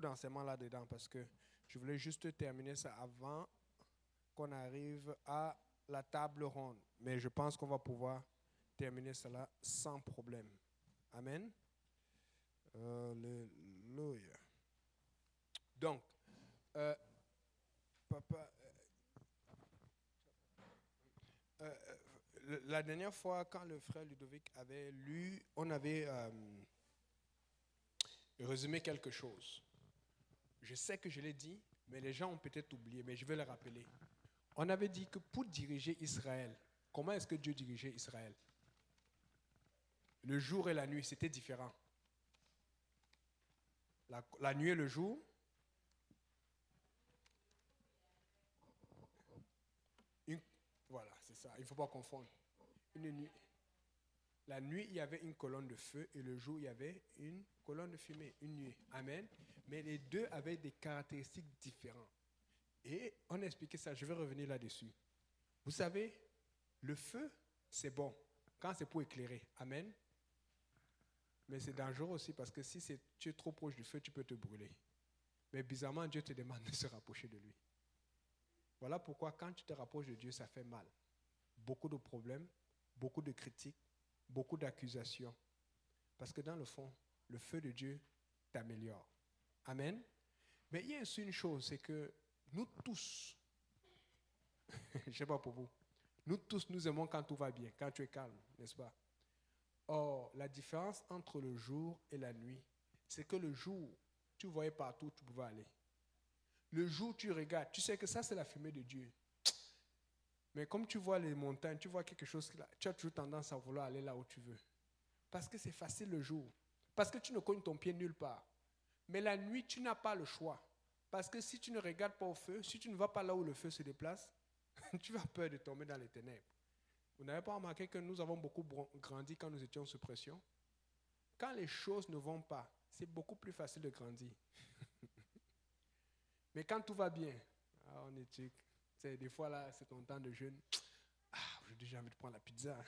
d'enseignements là-dedans parce que je voulais juste terminer ça avant qu'on arrive à la table ronde. Mais je pense qu'on va pouvoir terminer cela sans problème. Amen. Alléluia. Donc, euh, papa, la dernière fois, quand le frère Ludovic avait lu, on avait résumé quelque chose. Je sais que je l'ai dit, mais les gens ont peut-être oublié, mais je vais le rappeler. On avait dit que pour diriger Israël, comment est-ce que Dieu dirigeait Israël? Le jour et la nuit, c'était différent. La nuit et le jour, voilà, c'est ça, il ne faut pas confondre. Une nuit, la nuit, il y avait une colonne de feu et le jour, il y avait une colonne de fumée, une nuit. Amen. Mais les deux avaient des caractéristiques différentes. Et on a expliqué ça, je vais revenir là-dessus. Vous savez, le feu, c'est bon quand c'est pour éclairer. Amen. Mais c'est dangereux aussi parce que si tu es trop proche du feu, tu peux te brûler. Mais bizarrement, Dieu te demande de se rapprocher de lui. Voilà pourquoi quand tu te rapproches de Dieu, ça fait mal. Beaucoup de problèmes, beaucoup de critiques, beaucoup d'accusations. Parce que dans le fond, le feu de Dieu t'améliore. Amen. Mais il y a aussi une chose, c'est que nous tous, je ne sais pas pour vous, nous tous, nous aimons quand tout va bien, quand tu es calme, n'est-ce pas? Or, la différence entre le jour et la nuit, c'est que le jour, tu voyais partout où tu pouvais aller. Le jour, tu regardes, tu sais que ça, c'est la fumée de Dieu. Mais comme tu vois les montagnes, tu vois quelque chose, tu as toujours tendance à vouloir aller là où tu veux. Parce que c'est facile le jour. Parce que tu ne cognes ton pied nulle part. Mais la nuit, tu n'as pas le choix. Parce que si tu ne regardes pas au feu, si tu ne vas pas là où le feu se déplace, tu as peur de tomber dans les ténèbres. Vous n'avez pas remarqué que nous avons beaucoup grandi quand nous étions sous pression? Quand les choses ne vont pas, c'est beaucoup plus facile de grandir. Mais quand tout va bien, on est chic. Des fois là, c'est ton temps de jeûne. Aujourd'hui j'ai envie de prendre la pizza.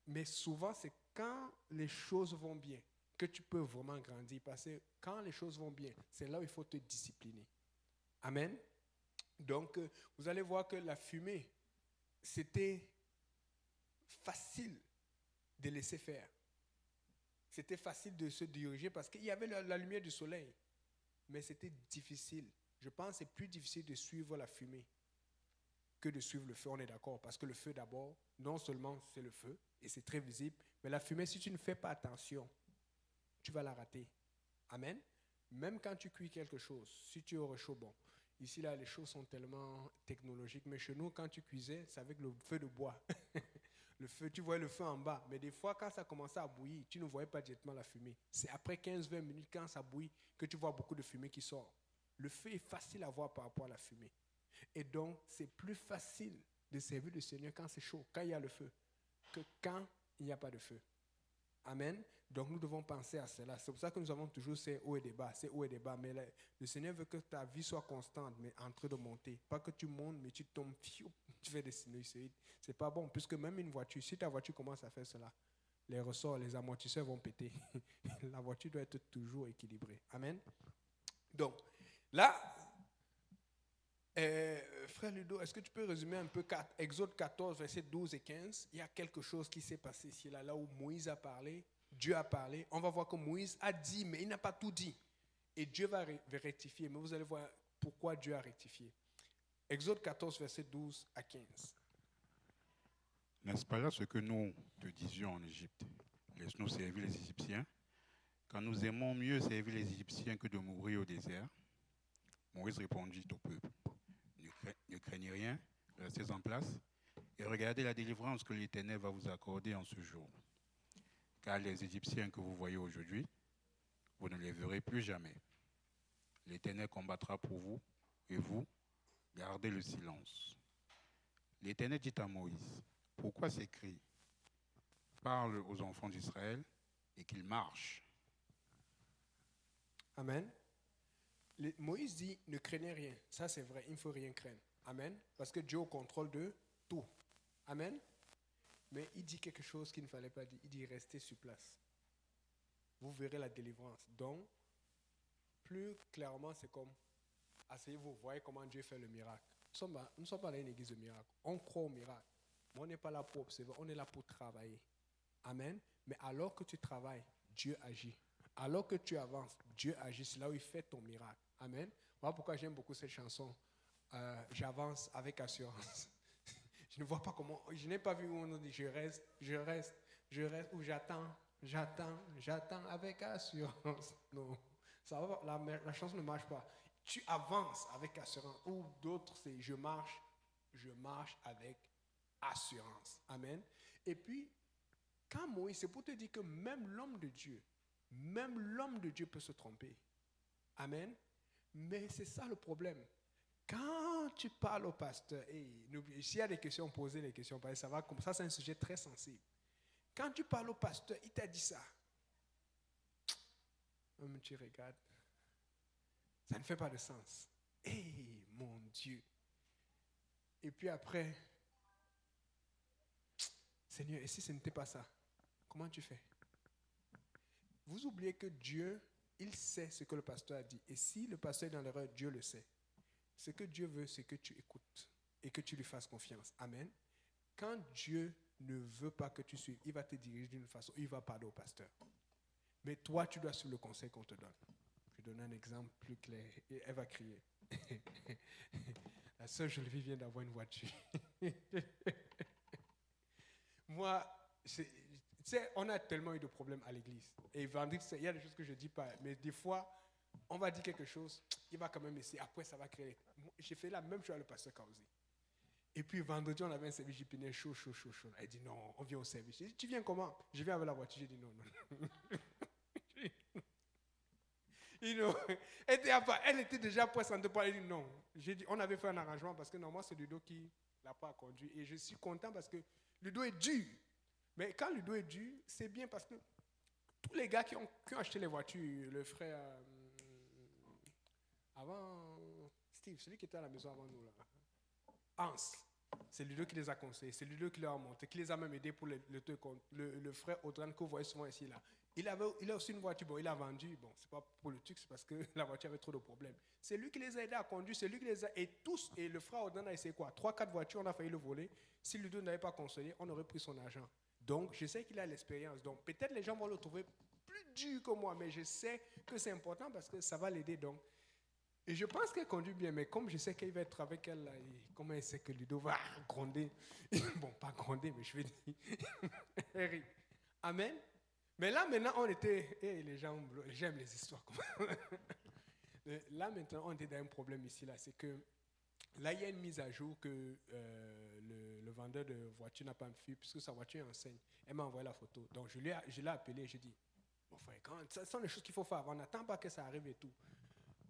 Mais souvent, c'est quand les choses vont bien que tu peux vraiment grandir. Parce que quand les choses vont bien, c'est là où il faut te discipliner. Amen. Donc, vous allez voir que la fumée, c'était facile de laisser faire. C'était facile de se diriger parce qu'il y avait la lumière du soleil. Mais c'était difficile. Je pense que c'est plus difficile de suivre la fumée que de suivre le feu, on est d'accord. Parce que le feu, d'abord, non seulement c'est le feu, et c'est très visible, mais la fumée, si tu ne fais pas attention, tu vas la rater. Amen. Même quand tu cuis quelque chose, si tu es au chaud, bon, ici, là, les choses sont tellement technologiques, mais chez nous, quand tu cuisais, c'est avec le feu de bois. Le feu, tu voyais le feu en bas, mais des fois, quand ça commençait à bouillir, tu ne voyais pas directement la fumée. C'est après 15-20 minutes, quand ça bouillit, que tu vois beaucoup de fumée qui sort. Le feu est facile à voir par rapport à la fumée. Et donc, c'est plus facile de servir le Seigneur quand c'est chaud, quand il y a le feu, que quand il n'y a pas de feu. Amen. Donc, nous devons penser à cela. C'est pour ça que nous avons toujours ces hauts et des bas, ces hauts et des bas. Mais le Seigneur veut que ta vie soit constante, mais en train de monter. Pas que tu montes, mais tu tombes, tu fais des sinusoïdes. C'est pas bon, puisque même une voiture, si ta voiture commence à faire cela, les ressorts, les amortisseurs vont péter. La voiture doit être toujours équilibrée. Amen. Donc, là, frère Ludo, est-ce que tu peux résumer un peu Exode 14, versets 12 et 15? Il y a quelque chose qui s'est passé ici, là où Moïse a parlé, Dieu a parlé. On va voir que Moïse a dit, mais il n'a pas tout dit. Et Dieu va rectifier, mais vous allez voir pourquoi Dieu a rectifié. Exode 14, versets 12 à 15. N'est-ce pas là ce que nous te disions en Égypte? Laisse-nous servir les Égyptiens, quand nous aimons mieux servir les Égyptiens que de mourir au désert. Moïse répondit au peuple, ne craignez rien, restez en place et regardez la délivrance que l'Éternel va vous accorder en ce jour. Car les Égyptiens que vous voyez aujourd'hui, vous ne les verrez plus jamais. L'Éternel combattra pour vous et vous, gardez le silence. L'Éternel dit à Moïse, pourquoi ces cris? Parle aux enfants d'Israël et qu'ils marchent. Amen. Moïse dit, ne craignez rien. Ça, c'est vrai, il ne faut rien craindre. Amen. Parce que Dieu est au contrôle de tout. Amen. Mais il dit quelque chose qu'il ne fallait pas dire. Il dit, restez sur place. Vous verrez la délivrance. Donc, plus clairement, c'est comme, asseyez-vous, voyez comment Dieu fait le miracle. Nous ne sommes pas dans une église de miracle. On croit au miracle. Mais on n'est pas là pour observer, on est là pour travailler. Amen. Mais alors que tu travailles, Dieu agit. Alors que tu avances, Dieu agit. C'est là où il fait ton miracle. Amen. Voilà pourquoi j'aime beaucoup cette chanson. J'avance avec assurance. Je ne vois pas comment. Je n'ai pas vu où on dit je reste, ou j'attends avec assurance. Non, ça va, la chanson ne marche pas. Tu avances avec assurance. Ou d'autres, c'est je marche avec assurance. Amen. Et puis, quand Moïse, c'est pour te dire que même l'homme de Dieu peut se tromper. Amen. Mais c'est ça le problème. Quand tu parles au pasteur, et s'il y a des questions, posez les questions, parce que ça va comme ça, c'est un sujet très sensible. Quand tu parles au pasteur, il t'a dit ça. Tu regardes, ça ne fait pas de sens. Mon Dieu. Et puis après, Seigneur, et si ce n'était pas ça, comment tu fais? Vous oubliez que Dieu, il sait ce que le pasteur a dit. Et si le pasteur est dans l'erreur, Dieu le sait. Ce que Dieu veut, c'est que tu écoutes et que tu lui fasses confiance. Amen. Quand Dieu ne veut pas que tu suives, il va te diriger d'une façon, il va parler au pasteur. Mais toi, tu dois suivre le conseil qu'on te donne. Je vais donner un exemple plus clair et elle va crier. La sœur Jolie vient d'avoir une voiture. Moi, tu sais, on a tellement eu de problèmes à l'église. Et vendredi, il y a des choses que je ne dis pas, mais des fois, on va dire quelque chose, il va quand même essayer. Après, ça va créer. J'ai fait la même chose avec le pasteur Kauzi. Et puis, vendredi, on avait un service, j'ai piné chaud. Elle dit non, on vient au service. J'ai dit, tu viens comment? Je viens avec la voiture. J'ai dit non. Elle était déjà pressante de parler. Elle dit non. J'ai dit, on avait fait un arrangement parce que normalement, c'est Ludo qui l'a pas conduit. Et je suis content parce que Ludo est dur. Mais quand Ludo est dur, c'est bien parce que tous les gars qui ont acheté les voitures, le frère, avant Steve, celui qui était à la maison avant nous, là, Hans, c'est Ludo qui les a conseillés, c'est Ludo qui les a monté, qui les a même aidés pour le frère Audran que vous voyez souvent ici, là. Il a aussi une voiture, bon, il a vendu, bon, c'est pas pour le truc, c'est parce que la voiture avait trop de problèmes. C'est lui qui les a aidés à conduire, c'est lui qui les a, et tous, et le frère Audran a essayé quoi? 3-4 voitures, on a failli le voler. Si Ludo n'avait pas conseillé, on aurait pris son argent. Donc, je sais qu'il a l'expérience. Donc, peut-être les gens vont le trouver plus dur que moi, mais je sais que c'est important parce que ça va l'aider. Donc, et je pense qu'elle conduit bien, mais comme je sais qu'il va être avec elle, là, comment elle sait que Ludo va gronder? Bon, pas gronder, mais je vais dire. Amen. Mais là, maintenant, on était. Les gens, j'aime les histoires. Là, maintenant, on était dans un problème ici, là. C'est que là, il y a une mise à jour que le vendeur de voiture n'a pas fait, puisque sa voiture est enseigne. Elle m'a envoyé la photo. Donc, je l'ai appelé et j'ai dit, mon frère, ce sont les choses qu'il faut faire. On n'attend pas que ça arrive et tout.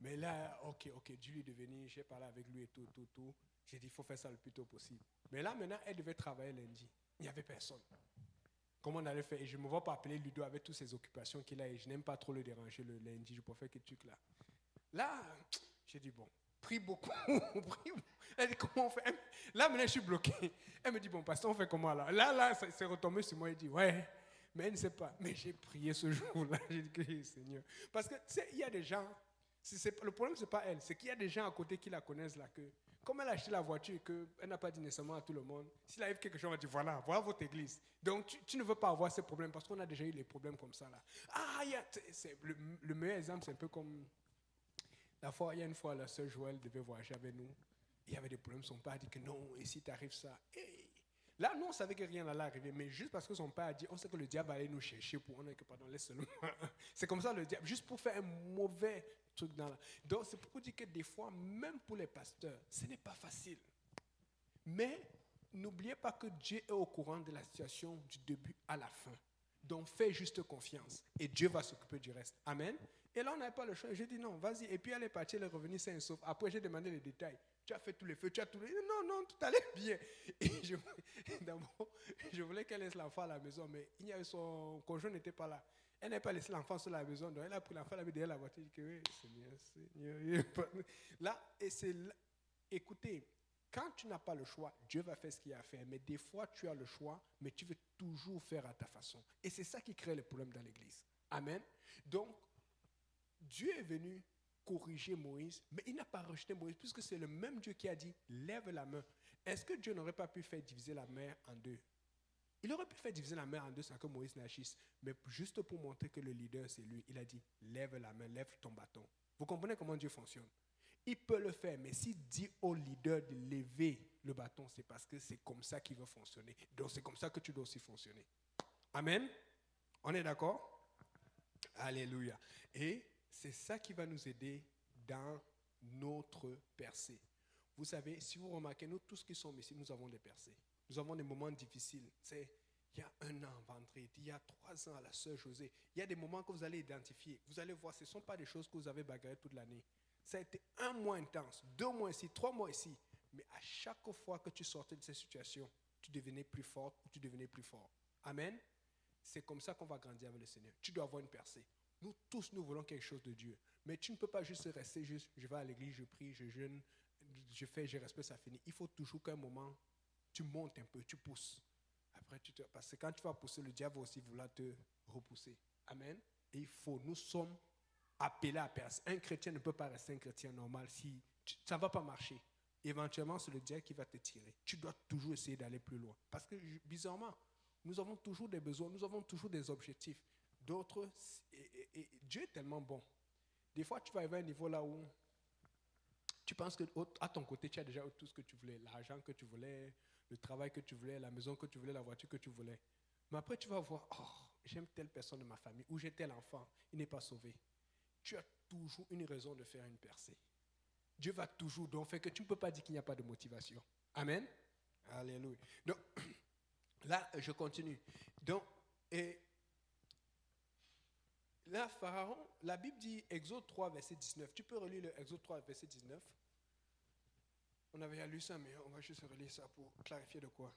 Mais là, ok, Dieu lui est devenu, j'ai parlé avec lui et tout. J'ai dit, il faut faire ça le plus tôt possible. Mais là, maintenant, elle devait travailler lundi. Il n'y avait personne. Comment on allait faire? Et je ne me vois pas appeler Ludo avec toutes ces occupations qu'il a et je n'aime pas trop le déranger le lundi. Je préfère que tu là. Là, j'ai dit, bon, prie beaucoup. Elle dit, comment on fait? Là, maintenant, je suis bloqué. Elle me dit, bon, pasteur, on fait comment là? Là, ça s'est retombé sur moi. Elle dit, ouais, mais elle ne sait pas. Mais j'ai prié ce jour-là. J'ai dit, Seigneur. Parce que, tu sais, il y a des gens, le problème, ce n'est pas elle. C'est qu'il y a des gens à côté qui la connaissent là. Comme elle a acheté la voiture et qu'elle n'a pas dit nécessairement à tout le monde, s'il arrive quelque chose, on va dire, voilà votre église. Donc, tu ne veux pas avoir ces problèmes parce qu'on a déjà eu des problèmes comme ça là. C'est le meilleur exemple, c'est un peu comme il y a une fois, la sœur Joël devait voyager avec nous. Il y avait des problèmes. Son père a dit que non, et si t'arrive ça. Là, nous, on savait que rien n'allait arriver. Mais juste parce que son père a dit, on sait que le diable allait nous chercher pour on est que pardon, laisse seulement. C'est comme ça le diable, juste pour faire un mauvais truc dans la. Donc, c'est pour dire que des fois, même pour les pasteurs, ce n'est pas facile. Mais n'oubliez pas que Dieu est au courant de la situation du début à la fin. Donc, fais juste confiance. Et Dieu va s'occuper du reste. Amen. Et là, on n'avait pas le choix. J'ai dit non, vas-y. Et puis, elle est partie, elle est revenue sain et sauf. Après, j'ai demandé les détails. Tu as fait tous les feux, tu as tout. Non, tout allait bien. Et d'abord, je voulais qu'elle laisse l'enfant à la maison, mais son conjoint n'était pas là. Elle n'a pas laissé l'enfant sur la maison, donc elle a pris l'enfant, elle a mis derrière la voiture. Elle dit que oui, Seigneur. Là, et c'est là. Écoutez, quand tu n'as pas le choix, Dieu va faire ce qu'il y a à faire. Mais des fois, tu as le choix, mais tu veux toujours faire à ta façon. Et c'est ça qui crée le problème dans l'église. Amen. Donc, Dieu est venu corriger Moïse, mais il n'a pas rejeté Moïse, puisque c'est le même Dieu qui a dit, lève la main. Est-ce que Dieu n'aurait pas pu faire diviser la mer en deux? Il aurait pu faire diviser la mer en deux sans que Moïse n'agisse, mais juste pour montrer que le leader, c'est lui. Il a dit, lève la main, lève ton bâton. Vous comprenez comment Dieu fonctionne? Il peut le faire, mais s'il dit au leader de lever le bâton, c'est parce que c'est comme ça qu'il veut fonctionner. Donc c'est comme ça que tu dois aussi fonctionner. Amen? On est d'accord? Alléluia. Et c'est ça qui va nous aider dans notre percée. Vous savez, si vous remarquez, nous tous qui sommes ici, nous avons des percées. Nous avons des moments difficiles. Il y a 1 an, vendredi, il y a 3 ans à la sœur Josée. Il y a des moments que vous allez identifier. Vous allez voir, ce ne sont pas des choses que vous avez bagarrées toute l'année. Ça a été 1 mois intense, 2 mois ici, 3 mois ici. Mais à chaque fois que tu sortais de ces situations, tu devenais plus forte ou tu devenais plus fort. Amen. C'est comme ça qu'on va grandir avec le Seigneur. Tu dois avoir une percée. Nous tous, nous voulons quelque chose de Dieu. Mais tu ne peux pas juste rester, je vais à l'église, je prie, je jeûne, je fais, je respecte, ça finit. Il faut toujours qu'à un moment, tu montes un peu, tu pousses. Après, parce que quand tu vas pousser, le diable va aussi vouloir te repousser. Amen. Et nous sommes appelés à percer. Un chrétien ne peut pas rester un chrétien normal si ça ne va pas marcher. Éventuellement, c'est le diable qui va te tirer. Tu dois toujours essayer d'aller plus loin. Parce que, bizarrement, nous avons toujours des besoins, nous avons toujours des objectifs. D'autres, et Dieu est tellement bon. Des fois, tu vas arriver à un niveau là où tu penses qu'à ton côté, tu as déjà tout ce que tu voulais. L'argent que tu voulais, le travail que tu voulais, la maison que tu voulais, la voiture que tu voulais. Mais après, tu vas voir, j'aime telle personne de ma famille, ou j'ai tel enfant, il n'est pas sauvé. Tu as toujours une raison de faire une percée. Dieu va toujours donc faire que tu ne peux pas dire qu'il n'y a pas de motivation. Amen. Alléluia. Donc, là, je continue. Donc, là, Pharaon, la Bible dit, Exode 3, verset 19. Tu peux relire le Exode 3, verset 19. On avait lu ça, mais on va juste relire ça pour clarifier de quoi.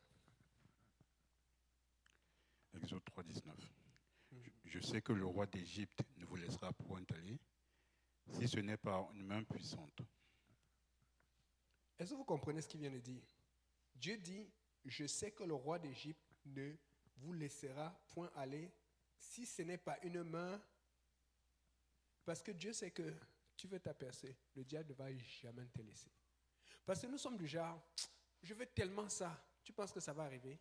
Exode 3, 19. Je sais que le roi d'Égypte ne vous laissera point aller, si ce n'est par une main puissante. Est-ce que vous comprenez ce qu'il vient de dire? Dieu dit, je sais que le roi d'Égypte ne vous laissera point aller, si ce n'est pas une main. Parce que Dieu sait que tu veux t'apercer, le diable ne va jamais te laisser. Parce que nous sommes du genre, je veux tellement ça, tu penses que ça va arriver?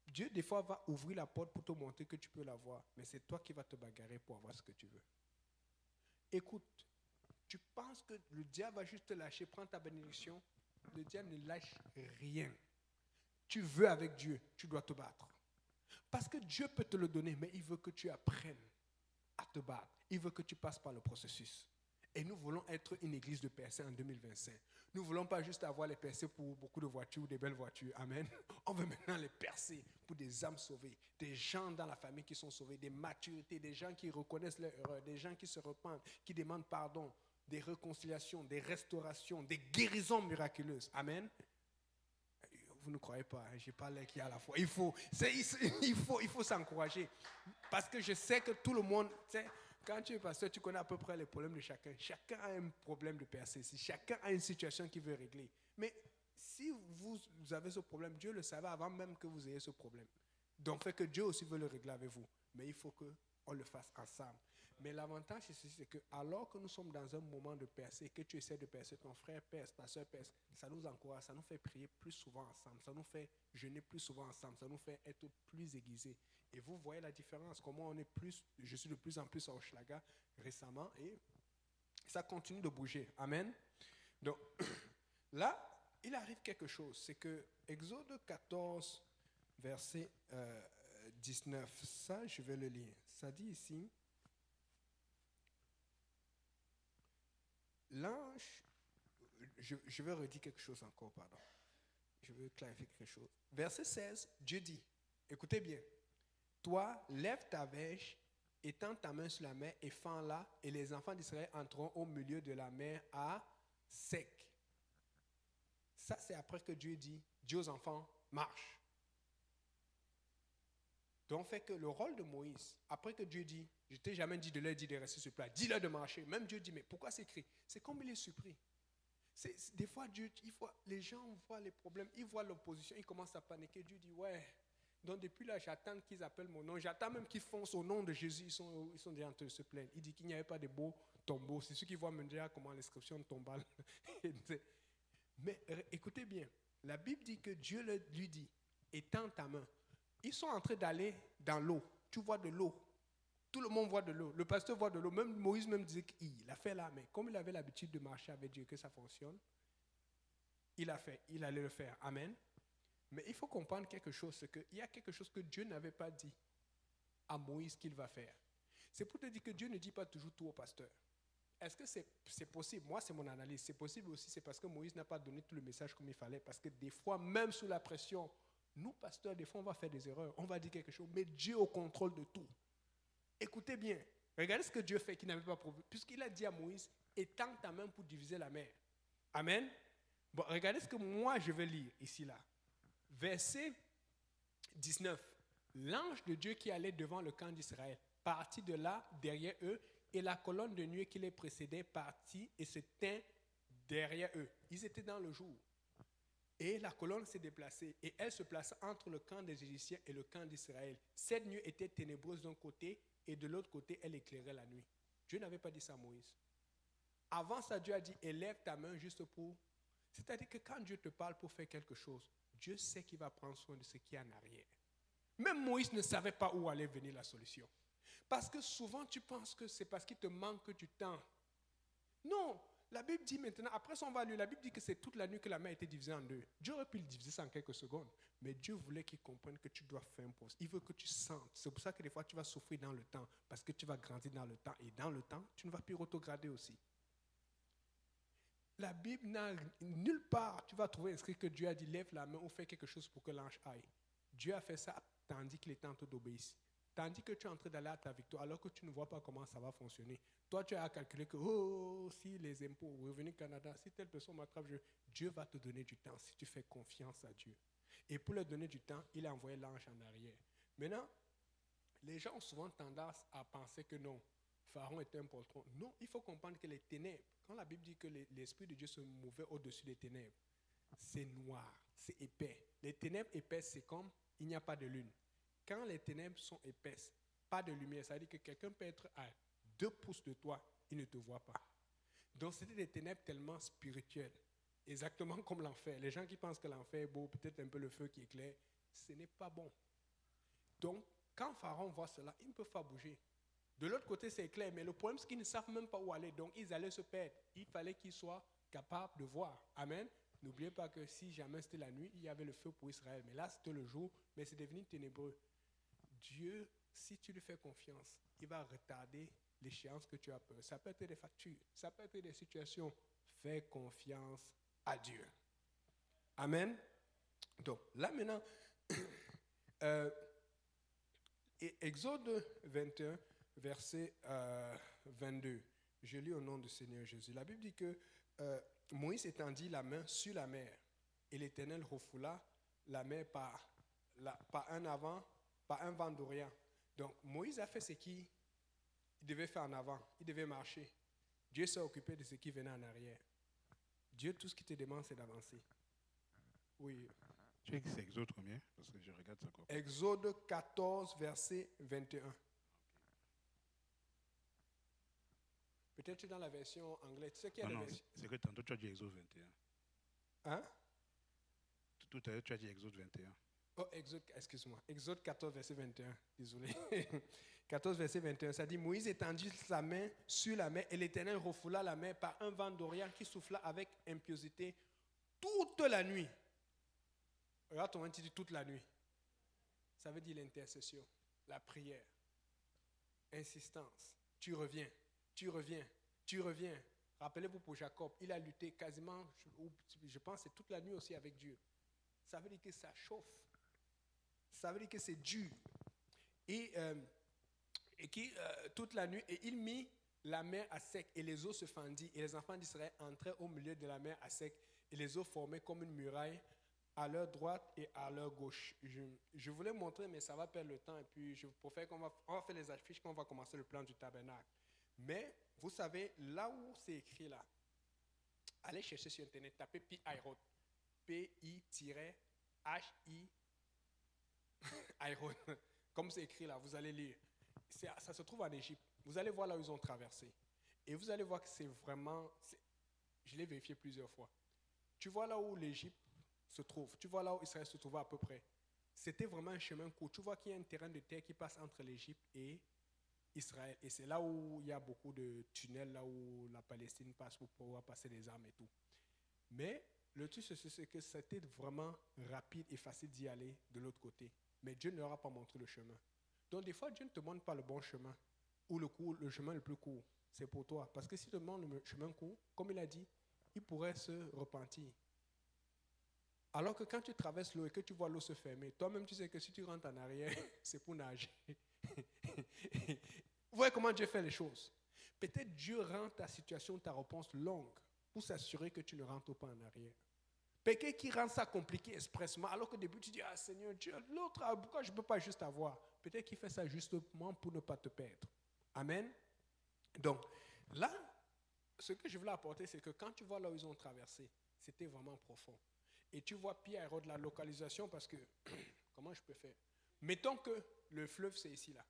Dieu, des fois, va ouvrir la porte pour te montrer que tu peux l'avoir, mais c'est toi qui vas te bagarrer pour avoir ce que tu veux. Écoute, tu penses que le diable va juste te lâcher, prendre ta bénédiction? Le diable ne lâche rien. Tu veux avec Dieu, tu dois te battre. Parce que Dieu peut te le donner, mais il veut que tu apprennes à te battre. Il veut que tu passes par le processus. Et nous voulons être une église de percée en 2025. Nous ne voulons pas juste avoir les percées pour beaucoup de voitures ou des belles voitures. Amen. On veut maintenant les percer pour des âmes sauvées, des gens dans la famille qui sont sauvés, des maturités, des gens qui reconnaissent leur erreur, des gens qui se repentent, qui demandent pardon, des réconciliations, des restaurations, des guérisons miraculeuses. Amen. Vous ne croyez pas, je n'ai pas l'air qui a la foi. Il faut s'encourager. Parce que je sais que tout le monde, quand tu es pasteur, tu connais à peu près les problèmes de chacun. Chacun a un problème de percée. Chacun a une situation qu'il veut régler. Mais si vous avez ce problème, Dieu le savait avant même que vous ayez ce problème. Donc, fait que Dieu aussi veut le régler avec vous. Mais il faut qu'on le fasse ensemble. Mais l'avantage, c'est que alors que nous sommes dans un moment de percée, que tu essaies de percer, ton frère perce, ta soeur perce, ça nous encourage, ça nous fait prier plus souvent ensemble, ça nous fait jeûner plus souvent ensemble, ça nous fait être plus aiguisés. Et vous voyez la différence, comment on est plus, je suis de plus en plus à Hochelaga récemment, et ça continue de bouger. Amen. Donc, là, il arrive quelque chose, c'est que Exode 14, verset 19, ça, je vais le lire. Ça dit ici, l'ange, je vais redire quelque chose encore, pardon. Je veux clarifier quelque chose. Verset 16, Dieu dit, écoutez bien, toi, lève ta verge, étends ta main sur la mer et fends-la, et les enfants d'Israël entreront au milieu de la mer à sec. Ça, c'est après que Dieu dit, dis aux enfants, marche. Donc, fait que le rôle de Moïse, après que Dieu dit, je ne t'ai jamais dit de leur dire de rester sur place, dis-leur de marcher. Même Dieu dit, mais pourquoi c'est écrit? C'est comme il est surpris. Des fois, les gens voient les problèmes, ils voient l'opposition, ils commencent à paniquer. Dieu dit, ouais. Donc, depuis là, j'attends qu'ils appellent mon nom. J'attends même qu'ils foncent au nom de Jésus. Ils sont déjà en train de se plaindre. Il dit qu'il n'y avait pas de beau tombeau. C'est ceux qui voient me dire comment l'inscription tombale. Mais écoutez bien, la Bible dit que Dieu lui dit, étends ta main. Ils sont en train d'aller dans l'eau. Tu vois de l'eau. Tout le monde voit de l'eau. Le pasteur voit de l'eau. Même Moïse même disait qu'il a fait là, mais comme il avait l'habitude de marcher avec Dieu, que ça fonctionne, il a fait, il allait le faire. Amen. Mais il faut comprendre quelque chose, c'est qu'il y a quelque chose que Dieu n'avait pas dit à Moïse qu'il va faire. C'est pour te dire que Dieu ne dit pas toujours tout au pasteur. Est-ce que c'est possible? Moi, c'est mon analyse. C'est possible aussi, c'est parce que Moïse n'a pas donné tout le message comme il fallait. Parce que des fois, même sous la pression, nous, pasteurs, des fois, on va faire des erreurs. On va dire quelque chose, mais Dieu est au contrôle de tout. Écoutez bien. Regardez ce que Dieu fait qu'il n'avait pas prouvé. Puisqu'il a dit à Moïse, étends ta main pour diviser la mer. Amen. Bon, regardez ce que moi, je vais lire ici, là. Verset 19. L'ange de Dieu qui allait devant le camp d'Israël partit de là, derrière eux, et la colonne de nuée qui les précédait partit et se tint derrière eux. Ils étaient dans le jour. Et la colonne s'est déplacée et elle se plaça entre le camp des Égyptiens et le camp d'Israël. Cette nuit était ténébreuse d'un côté et de l'autre côté, elle éclairait la nuit. Dieu n'avait pas dit ça à Moïse. Avant ça, Dieu a dit, élève ta main juste pour... C'est-à-dire que quand Dieu te parle pour faire quelque chose, Dieu sait qu'il va prendre soin de ce qui est en arrière. Même Moïse ne savait pas où allait venir la solution. Parce que souvent, tu penses que c'est parce qu'il te manque du temps. Non, la Bible dit maintenant, après son value, la Bible dit que c'est toute la nuit que la mer a été divisée en deux. Dieu aurait pu le diviser ça en quelques secondes. Mais Dieu voulait qu'il comprenne que tu dois faire une pause. Il veut que tu sentes. C'est pour ça que des fois, tu vas souffrir dans le temps. Parce que tu vas grandir dans le temps. Et dans le temps, tu ne vas plus rétrograder aussi. La Bible n'a nulle part, tu vas trouver inscrit que Dieu a dit lève la main ou fais quelque chose pour que l'ange aille. Dieu a fait ça tandis qu'il était en train d'obéir. Tandis que tu es en train d'aller à ta victoire, alors que tu ne vois pas comment ça va fonctionner. Toi, tu as calculé que, si les impôts, revenu Canada, si telle personne m'attrape, Dieu va te donner du temps si tu fais confiance à Dieu. Et pour leur donner du temps, il a envoyé l'ange en arrière. Maintenant, les gens ont souvent tendance à penser que non, Pharaon était un poltron. Non, il faut comprendre que les ténèbres, quand la Bible dit que l'Esprit de Dieu se mouvait au-dessus des ténèbres, c'est noir, c'est épais. Les ténèbres épaisses, c'est comme il n'y a pas de lune. Quand les ténèbres sont épaisses, pas de lumière, ça veut dire que quelqu'un peut être à 2 pouces de toi, il ne te voit pas. Donc c'était des ténèbres tellement spirituelles, exactement comme l'enfer. Les gens qui pensent que l'enfer est beau, peut-être un peu le feu qui éclaire, ce n'est pas bon. Donc quand Pharaon voit cela, il ne peut pas bouger. De l'autre côté, c'est clair, mais le problème, c'est qu'ils ne savent même pas où aller, donc ils allaient se perdre. Il fallait qu'ils soient capables de voir. Amen. N'oubliez pas que si jamais c'était la nuit, il y avait le feu pour Israël. Mais là, c'était le jour, mais c'est devenu ténébreux. Dieu, si tu lui fais confiance, il va retarder l'échéance que tu as peur. Ça peut être des factures, ça peut être des situations. Fais confiance à Dieu. Amen. Donc, là maintenant, Exode 21, verset 22. Je lis au nom du Seigneur Jésus. La Bible dit que Moïse étendit la main sur la mer et l'Éternel refoula la mer par un vent d'Orient. Donc Moïse a fait ce qu'il devait faire en avant. Il devait marcher. Dieu s'est occupé de ce qui venait en arrière. Dieu, tout ce qu'il te demande, c'est d'avancer. Oui. Tu sais que c'est Exode combien? Parce que je regarde ça quoi. Exode 14, verset 21. Peut-être dans la version anglaise. Tu sais qu'il y a Non, des versions. c'est que tantôt tu as dit Exode 21. Hein? Tout à l'heure tu as dit Exode 21. Oh, excuse-moi. Exode 14, verset 21. Désolé. 14, verset 21. Ça dit, Moïse étendit sa main sur la mer et l'Éternel refoula la mer par un vent d'Orient qui souffla avec impiosité toute la nuit. Regarde ton dit toute la nuit. Ça veut dire l'intercession, la prière, insistance. Tu reviens, tu reviens, tu reviens. Rappelez-vous pour Jacob, il a lutté quasiment, je pense, c'est toute la nuit aussi avec Dieu. Ça veut dire que ça chauffe. Ça veut dire que c'est dur. Et toute la nuit, et il mit la mer à sec et les eaux se fendirent. Et les enfants d'Israël entraient au milieu de la mer à sec et les eaux formaient comme une muraille à leur droite et à leur gauche. Je voulais montrer, mais ça va perdre le temps. Et puis, on va faire les affiches quand on va commencer le plan du tabernacle. Mais, vous savez, là où c'est écrit là, allez chercher sur Internet, tapez Pi-Hahiroth. P-I-H-I Hahiroth. Comme c'est écrit là, vous allez lire. Ça se trouve en Égypte. Vous allez voir là où ils ont traversé. Et vous allez voir que c'est vraiment... Je l'ai vérifié plusieurs fois. Tu vois là où l'Égypte se trouve, tu vois là où Israël se trouvait à peu près. C'était vraiment un chemin court. Tu vois qu'il y a un terrain de terre qui passe entre l'Égypte et Israël. Et c'est là où il y a beaucoup de tunnels, là où la Palestine passe pour pouvoir passer des armes et tout. Mais le truc, c'est que c'était vraiment rapide et facile d'y aller de l'autre côté. Mais Dieu ne leur a pas montré le chemin. Donc des fois, Dieu ne te montre pas le bon chemin ou le chemin le plus court. C'est pour toi. Parce que si tu te montre le chemin court, comme il a dit, il pourrait se repentir. Alors que quand tu traverses l'eau et que tu vois l'eau se fermer, toi-même tu sais que si tu rentres en arrière, c'est pour nager. Vous voyez comment Dieu fait les choses. Peut-être Dieu rend ta situation, ta réponse longue pour s'assurer que tu ne rentres pas en arrière. Peut-être qu'il rend ça compliqué expressement, alors qu'au début tu dis, ah Seigneur Dieu, l'autre, pourquoi je ne peux pas juste avoir? Peut-être qu'il fait ça justement pour ne pas te perdre. Amen. Donc, là, ce que je voulais apporter, c'est que quand tu vois là où ils ont traversé, c'était vraiment profond. Et tu vois Pi-Hahiroth, la localisation, parce que, comment je peux faire? Mettons que le fleuve, c'est ici, là.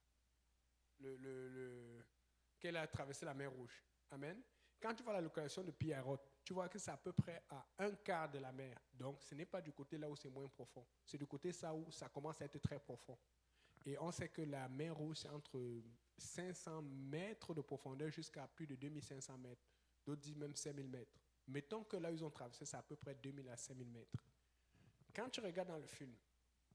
Qu'elle a traversé la mer Rouge. Amen. Quand tu vois la localisation de Pi-Hahiroth, tu vois que c'est à peu près à un quart de la mer. Donc, ce n'est pas du côté là où c'est moins profond. C'est du côté ça où ça commence à être très profond. Et on sait que la mer Rouge, c'est entre 500 mètres de profondeur jusqu'à plus de 2500 mètres. D'autres disent même 5000 mètres. Mettons que là où ils ont traversé, c'est à peu près 2000 à 5000 mètres. Quand tu regardes dans le film,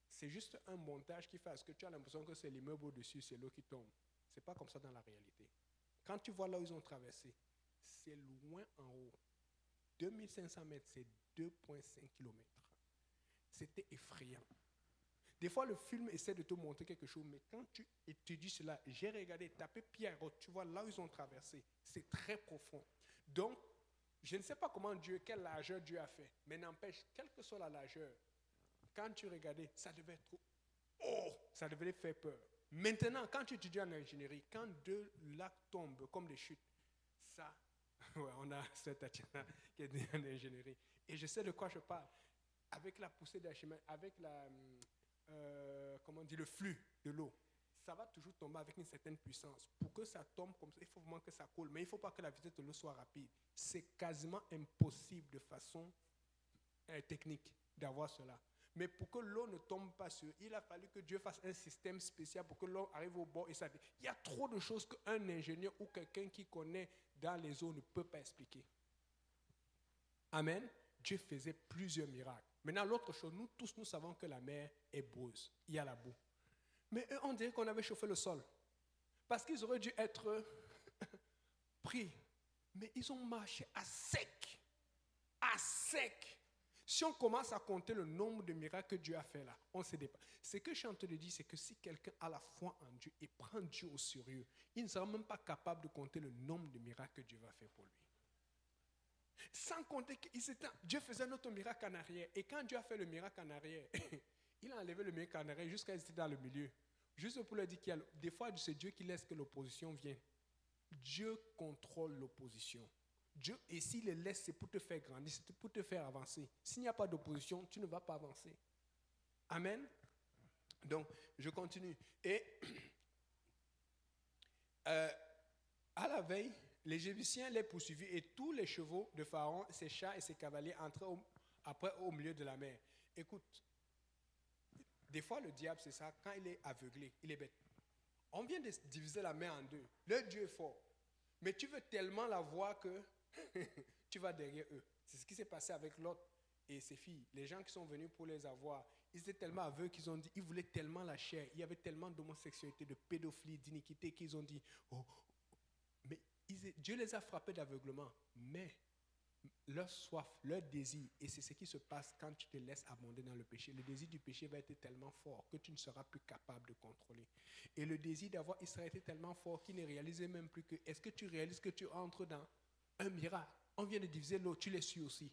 c'est juste un montage qui fait à ce que tu as l'impression que c'est l'immeuble au-dessus, c'est l'eau qui tombe. Ce n'est pas comme ça dans la réalité. Quand tu vois là où ils ont traversé, c'est loin en haut. 2500 mètres, c'est 2,5 km. C'était effrayant. Des fois, le film essaie de te montrer quelque chose, mais quand tu étudies cela, j'ai regardé, tapé Pi-Hahiroth, tu vois là où ils ont traversé, c'est très profond. Donc, je ne sais pas comment Dieu, quelle largeur Dieu a fait, mais n'empêche, quelle que soit la largeur, quand tu regardais, ça devait être ça devait faire peur. Maintenant, quand tu étudies en ingénierie, quand deux lacs tombent comme des chutes, ça, ouais, on a cette Tatiana qui est en ingénierie. Et je sais de quoi je parle. Avec la poussée d'Archimède, avec comment on dit, le flux de l'eau, ça va toujours tomber avec une certaine puissance. Pour que ça tombe comme ça, il faut vraiment que ça coule. Mais il ne faut pas que la vitesse de l'eau soit rapide. C'est quasiment impossible de façon technique d'avoir cela. Mais pour que l'eau ne tombe pas sur eux, il a fallu que Dieu fasse un système spécial pour que l'eau arrive au bord et ça. Il y a trop de choses qu'un ingénieur ou quelqu'un qui connaît dans les eaux ne peut pas expliquer. Amen. Dieu faisait plusieurs miracles. Maintenant, l'autre chose, nous tous, nous savons que la mer est boueuse. Il y a la boue. Mais eux, on dirait qu'on avait chauffé le sol. Parce qu'ils auraient dû être pris. Mais ils ont marché à sec. À sec. Si on commence à compter le nombre de miracles que Dieu a fait là, on se dépasse. Ce que je suis en train de dire, c'est que si quelqu'un a la foi en Dieu et prend Dieu au sérieux, il ne sera même pas capable de compter le nombre de miracles que Dieu va faire pour lui. Sans compter que Dieu faisait un autre miracle en arrière. Et quand Dieu a fait le miracle en arrière, il a enlevé le miracle en arrière jusqu'à rester dans le milieu. Juste pour leur dire qu'il y a des fois, c'est Dieu qui laisse que l'opposition vienne. Dieu contrôle l'opposition. Dieu, et s'il les laisse, c'est pour te faire grandir, c'est pour te faire avancer. S'il n'y a pas d'opposition, tu ne vas pas avancer. Amen. Donc, je continue. Et à la veille, les Égyptiens les poursuivirent et tous les chevaux de Pharaon, ses chars et ses cavaliers entraient après au milieu de la mer. Écoute, des fois le diable, c'est ça, quand il est aveuglé, il est bête. On vient de diviser la mer en deux. Le Dieu est fort. Mais tu veux tellement la voir que tu vas derrière eux. C'est ce qui s'est passé avec Lot et ses filles. Les gens qui sont venus pour les avoir, ils étaient tellement aveugles qu'ils ont dit, ils voulaient tellement la chair. Il y avait tellement d'homosexualité, de pédophilie, d'iniquité qu'ils ont dit, oh. Mais Dieu les a frappés d'aveuglement. Mais leur soif, leur désir, et c'est ce qui se passe quand tu te laisses abonder dans le péché. Le désir du péché va être tellement fort que tu ne seras plus capable de contrôler. Et le désir d'avoir Israël était tellement fort qu'il ne réalisait même plus que, est-ce que tu réalises que tu entres dans un miracle? On vient de diviser l'eau, tu les suis aussi.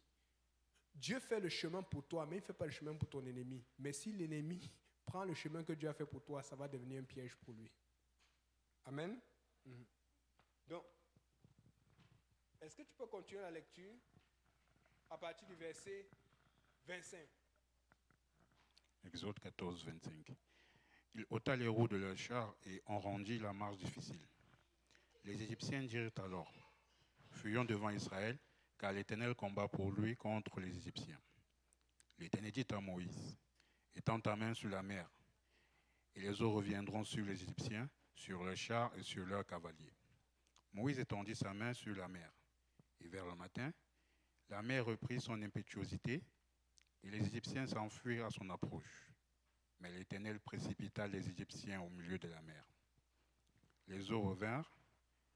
Dieu fait le chemin pour toi, mais il ne fait pas le chemin pour ton ennemi. Mais si l'ennemi prend le chemin que Dieu a fait pour toi, ça va devenir un piège pour lui. Amen. Donc, est-ce que tu peux continuer la lecture à partir du verset 25? Exode 14, 25. Il ôta les roues de leurs chars et on rendit la marche difficile. Les Égyptiens dirent alors, fuyons devant Israël, car l'Éternel combat pour lui contre les Égyptiens. L'Éternel dit à Moïse, étends ta main sur la mer, et les eaux reviendront sur les Égyptiens, sur leurs chars et sur leurs cavaliers. Moïse étendit sa main sur la mer, et vers le matin, la mer reprit son impétuosité, et les Égyptiens s'enfuirent à son approche. Mais l'Éternel précipita les Égyptiens au milieu de la mer. Les eaux revinrent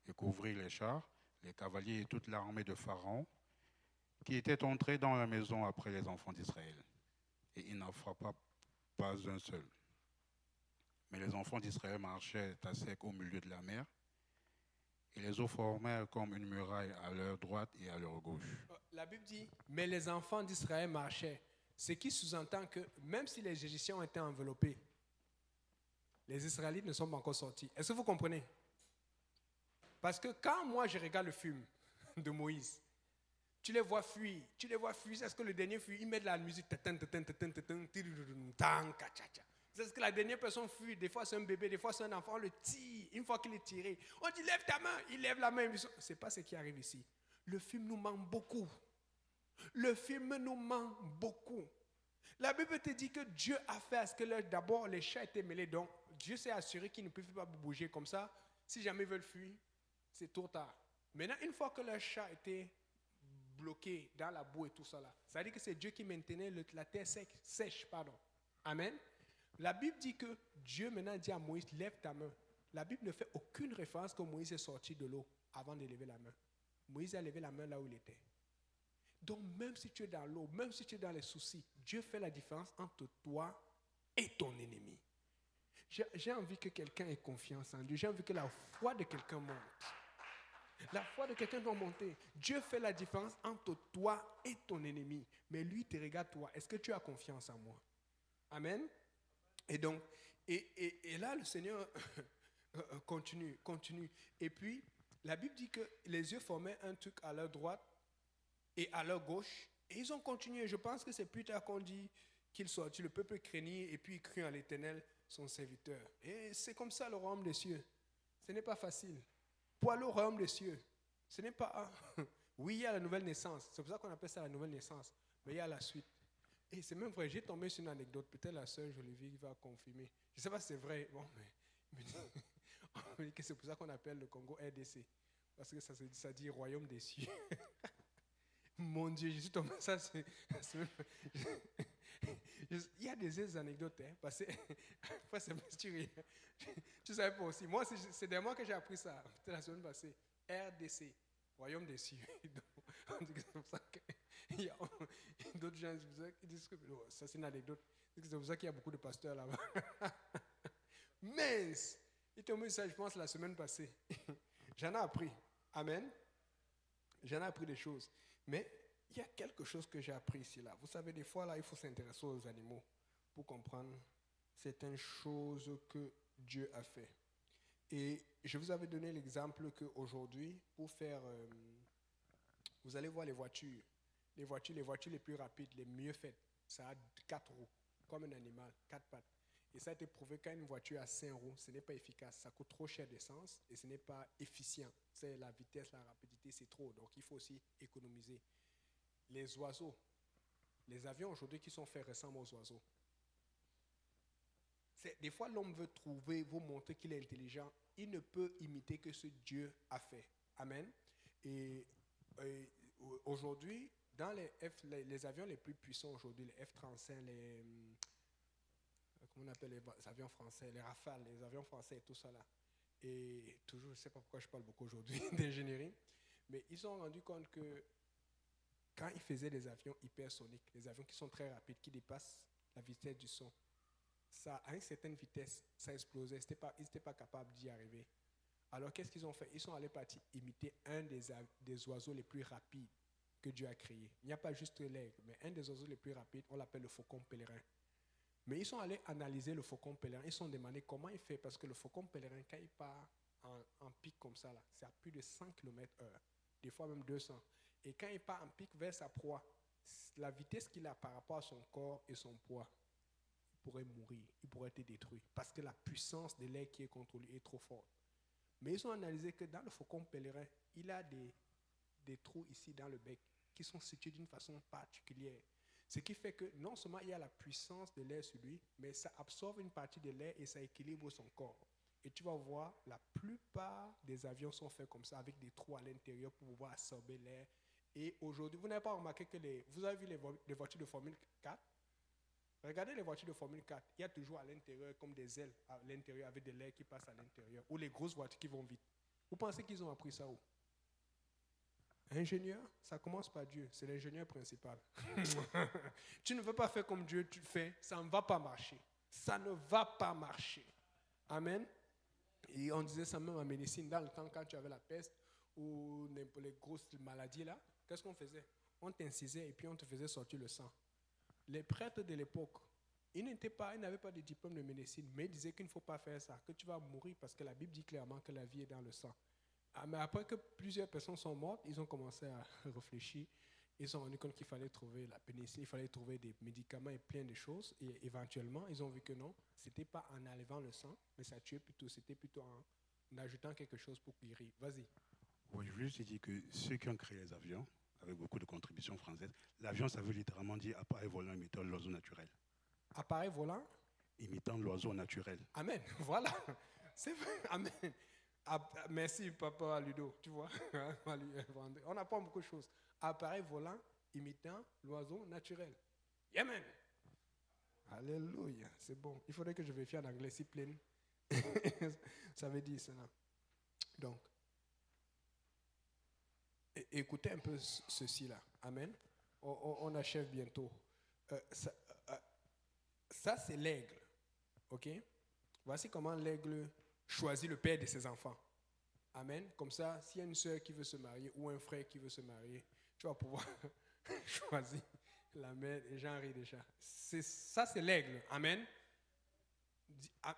et couvrirent les chars, les cavaliers et toute l'armée de Pharaon, qui étaient entrés dans la maison après les enfants d'Israël. Et il n'en frappa pas un seul. Mais les enfants d'Israël marchaient à sec au milieu de la mer, et les eaux formèrent comme une muraille à leur droite et à leur gauche. La Bible dit, mais les enfants d'Israël marchaient. Ce qui sous-entend que même si les Égyptiens ont été enveloppés, les Israélites ne sont pas encore sortis. Est-ce que vous comprenez? Parce que quand moi je regarde le film de Moïse, tu les vois fuir. Est-ce que le dernier fuit? Il met de la musique. C'est-à-dire que la dernière personne fuit. Des fois c'est un bébé, des fois c'est un enfant. On le tire. Une fois qu'il est tiré, on dit lève ta main. Il lève la main. Ce n'est pas ce qui arrive ici. Le film nous ment beaucoup. Le film nous ment beaucoup. La Bible te dit que Dieu a fait à ce que d'abord les chats étaient mêlés. Donc Dieu s'est assuré qu'ils ne peuvent pas bouger comme ça. Si jamais ils veulent fuir, c'est trop tard. Maintenant, une fois que le chat était bloqué dans la boue et tout ça là, ça veut dire que c'est Dieu qui maintenait la terre sèche. Amen. La Bible dit que Dieu maintenant dit à Moïse, lève ta main. La Bible ne fait aucune référence que Moïse est sorti de l'eau avant de lever la main. Moïse a levé la main là où il était. Donc même si tu es dans l'eau, même si tu es dans les soucis, Dieu fait la différence entre toi et ton ennemi. J'ai envie que quelqu'un ait confiance en Dieu. J'ai envie que la foi de quelqu'un monte. La foi de quelqu'un doit monter. Dieu fait la différence entre toi et ton ennemi. Mais lui te regarde toi. Est-ce que tu as confiance en moi? Amen. Et donc, et là le Seigneur continue. Et puis, la Bible dit que les yeux formaient un truc à leur droite et à leur gauche. Et ils ont continué. Je pense que c'est plus tard qu'on dit qu'ils sortit. Le peuple craignit et puis il crut en l'Éternel, son serviteur. Et c'est comme ça le royaume des cieux. Ce n'est pas facile. Pour aller au royaume des cieux, ce n'est pas... Oui, il y a la nouvelle naissance. C'est pour ça qu'on appelle ça la nouvelle naissance. Mais il y a la suite. Et c'est même vrai, j'ai tombé sur une anecdote. Peut-être la sœur Jolivie va confirmer. Je ne sais pas si c'est vrai. Bon, mais on me dit que c'est pour ça qu'on appelle le Congo RDC. Parce que ça dit royaume des cieux. Mon Dieu, je suis tombé ça. Il y a des anecdotes. Parce que tu savais pas aussi. Moi, c'est des mois que j'ai appris ça. C'était la semaine passée. RDC, royaume des cieux. On dit que c'est pour ça qu'il y a d'autres gens qui disent que ça c'est une anecdote. C'est pour ça qu'il y a beaucoup de pasteurs là-bas. Mince! Il t'a mis ça, je pense, la semaine passée. J'en ai appris. Amen. J'en ai appris des choses. Mais il y a quelque chose que j'ai appris ici là. Vous savez, des fois là, il faut s'intéresser aux animaux pour comprendre certaines choses que Dieu a fait. Et je vous avais donné l'exemple qu'aujourd'hui, pour faire... vous allez voir les voitures les plus rapides, les mieux faites. Ça a 4 roues, comme un animal, 4 pattes. Et ça a été prouvé qu'une voiture à 5 roues, ce n'est pas efficace. Ça coûte trop cher d'essence et ce n'est pas efficient. C'est la vitesse, la rapidité, c'est trop. Donc il faut aussi économiser. Les oiseaux, les avions aujourd'hui qui sont faits ressemblent aux oiseaux. Des fois, l'homme veut vous montrer qu'il est intelligent. Il ne peut imiter que ce Dieu a fait. Amen. Et aujourd'hui, dans les avions les plus puissants aujourd'hui, les F-35, comment on appelle les avions français, les Rafales, les avions français et tout ça là. Et toujours, je ne sais pas pourquoi je parle beaucoup aujourd'hui d'ingénierie, mais ils se sont rendus compte que quand ils faisaient des avions hypersoniques, les avions qui sont très rapides, qui dépassent la vitesse du son, ça, à une certaine vitesse, ça explosait. Ils n'étaient pas capables d'y arriver. Alors, qu'est-ce qu'ils ont fait? Ils sont allés partir imiter un des oiseaux les plus rapides que Dieu a créé. Il n'y a pas juste l'aigle, mais un des oiseaux les plus rapides, on l'appelle le faucon pèlerin. Mais ils sont allés analyser le faucon pèlerin. Ils se sont demandé comment il fait, parce que le faucon pèlerin, quand il part en pic comme ça, là, c'est à plus de 100 km/h, des fois même 200. Et quand il part en pic vers sa proie, la vitesse qu'il a par rapport à son corps et son poids, il pourrait mourir, il pourrait être détruit, parce que la puissance de l'air qui est contre lui est trop forte. Mais ils ont analysé que dans le faucon pèlerin, il a des des trous ici dans le bec qui sont situés d'une façon particulière. Ce qui fait que non seulement il y a la puissance de l'air sur lui, mais ça absorbe une partie de l'air et ça équilibre son corps. Et tu vas voir, la plupart des avions sont faits comme ça, avec des trous à l'intérieur pour pouvoir absorber l'air. Et aujourd'hui, vous n'avez pas remarqué que vous avez vu les voitures de Formule 4? Regardez les voitures de Formule 4, il y a toujours à l'intérieur comme des ailes à l'intérieur avec de l'air qui passe à l'intérieur. Ou les grosses voitures qui vont vite. Vous pensez qu'ils ont appris ça où? Ingénieur, ça commence par Dieu, c'est l'ingénieur principal. Tu ne veux pas faire comme Dieu tu fais, ça ne va pas marcher. Ça ne va pas marcher. Amen. Et on disait ça même en médecine, dans le temps quand tu avais la peste ou les grosses maladies là, qu'est-ce qu'on faisait? On t'incisait et puis on te faisait sortir le sang. Les prêtres de l'époque, ils n'avaient pas de diplôme de médecine, mais ils disaient qu'il ne faut pas faire ça, que tu vas mourir parce que la Bible dit clairement que la vie est dans le sang. Mais après que plusieurs personnes sont mortes, ils ont commencé à réfléchir. Ils se sont rendus compte qu'il fallait trouver la pénicilline, il fallait trouver des médicaments et plein de choses. Et éventuellement, ils ont vu que non, ce n'était pas en enlevant le sang, mais ça tuait plutôt, c'était plutôt en ajoutant quelque chose pour guérir. Vas-y. Oui, je veux juste dire que ceux qui ont créé les avions, avec beaucoup de contributions françaises, l'avion, ça veut littéralement dire appareil volant imitant l'oiseau naturel. Appareil volant? Imitant l'oiseau naturel. Amen. Voilà. C'est vrai. Amen. Merci, papa Ludo. Tu vois, on apprend beaucoup de choses. Appareil volant imitant l'oiseau naturel. Amen. Alléluia. C'est bon. Il faudrait que je vérifie en anglais si plein. Ça veut dire cela. Donc, écoutez un peu ceci-là. Amen. On achève bientôt. Ça, c'est l'aigle. OK? Voici comment l'aigle choisit le père de ses enfants. Amen. Comme ça, s'il y a une soeur qui veut se marier ou un frère qui veut se marier, tu vas pouvoir choisir la mère. Et j'en ris déjà. Ça, c'est l'aigle. Amen.